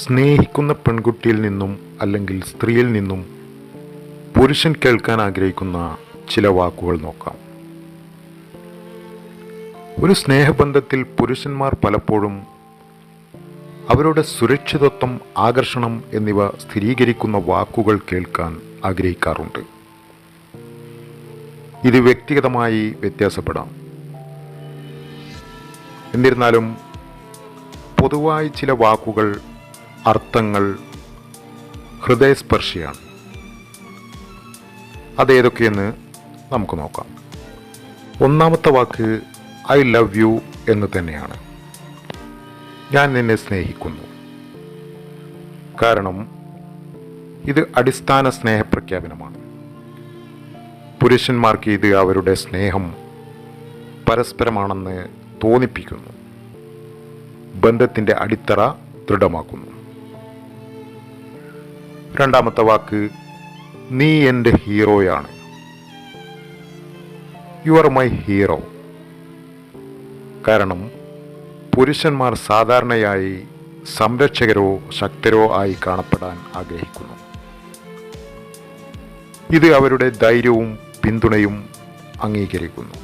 സ്നേഹിക്കുന്ന പെൺകുട്ടിയിൽ നിന്നും അല്ലെങ്കിൽ സ്ത്രീയിൽ നിന്നും പുരുഷൻ കേൾക്കാൻ ആഗ്രഹിക്കുന്ന ചില വാക്കുകൾ നോക്കാം. ഒരു സ്നേഹബന്ധത്തിൽ പുരുഷന്മാർ പലപ്പോഴും അവരുടെ സുരക്ഷിതത്വം, ആകർഷണം എന്നിവ സ്ഥിരീകരിക്കുന്ന വാക്കുകൾ കേൾക്കാൻ ആഗ്രഹിക്കാറുണ്ട്. ഇത് വ്യക്തിഗതമായി വ്യത്യാസപ്പെടാം. എന്നിരുന്നാലും പൊതുവായി ചില വാക്കുകൾ, അർത്ഥങ്ങൾ ഹൃദയസ്പർശിയാണ്. അതേതൊക്കെയെന്ന് നമുക്ക് നോക്കാം. ഒന്നാമത്തെ വാക്ക് ഐ ലവ് യു എന്ന് തന്നെയാണ്. ഞാൻ നിന്നെ സ്നേഹിക്കുന്നു. കാരണം ഇത് അടിസ്ഥാന സ്നേഹപ്രഖ്യാപനമാണ്. പുരുഷന്മാർക്ക് ഇത് അവരുടെ സ്നേഹം പരസ്പരമാണെന്ന് തോന്നിപ്പിക്കുന്നു. ബന്ധത്തിൻ്റെ അടിത്തറ ദൃഢമാക്കുന്നു. രണ്ടാമത്തെ വാക്ക് നീ എൻ്റെ ഹീറോയാണ്. You are my hero. കാരണം പുരുഷന്മാർ സാധാരണയായി സംരക്ഷകരോ ശക്തരോ ആയി കാണപ്പെടാൻ ആഗ്രഹിക്കുന്നു. ഇത് അവരുടെ ധൈര്യവും പിന്തുണയും അംഗീകരിക്കുന്നു.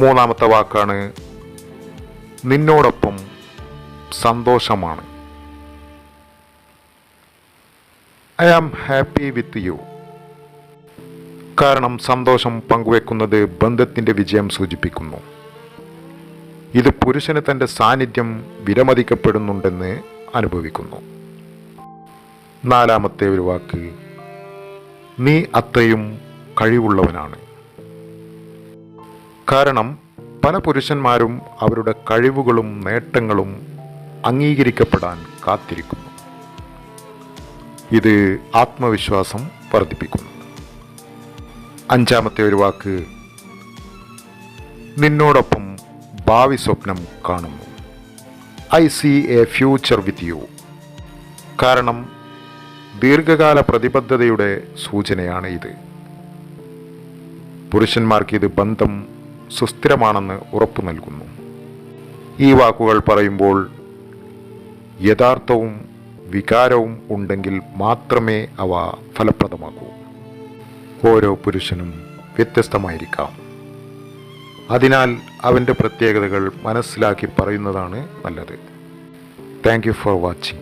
മൂന്നാമത്തെ വാക്കാണ് നിന്നോടൊപ്പം സന്തോഷമാണ്. I am happy with you. കാരണം സന്തോഷം പങ്കുവെക്കുന്നത് ബന്ധത്തിൻ്റെ വിജയം സൂചിപ്പിക്കുന്നു. ഇത് പുരുഷന് തൻ്റെ സാന്നിധ്യം വിലമതിക്കപ്പെടുന്നുണ്ടെന്ന് അനുഭവിക്കുന്നു. നാലാമത്തെ ഒരു വാക്ക് നീ അത്രയും കഴിവുള്ളവനാണ്. കാരണം പല പുരുഷന്മാരും അവരുടെ കഴിവുകളും നേട്ടങ്ങളും അംഗീകരിക്കപ്പെടാൻ കാത്തിരിക്കുന്നു. ഇത് ആത്മവിശ്വാസം വർദ്ധിപ്പിക്കുന്നു. അഞ്ചാമത്തെ ഒരു വാക്ക് നിന്നോടൊപ്പം ഭാവി സ്വപ്നം കാണുന്നു. I see a future with you. കാരണം ദീർഘകാല പ്രതിബദ്ധതയുടെ സൂചനയാണ് ഇത്. പുരുഷന്മാർക്ക് ഇത് ബന്ധം സുസ്ഥിരമാണെന്ന് ഉറപ്പു നൽകുന്നു. ഈ വാക്കുകൾ പറയുമ്പോൾ യഥാർത്ഥവും വികാരവും ഉണ്ടെങ്കിൽ മാത്രമേ അവ ഫലപ്രദമാകൂ. ഓരോ പുരുഷനും വ്യത്യസ്തമായിരിക്കാം. അതിനാൽ അവൻ്റെ പ്രത്യേകതകൾ മനസ്സിലാക്കി പറയുന്നതാണ് നല്ലത്. Thank you for watching.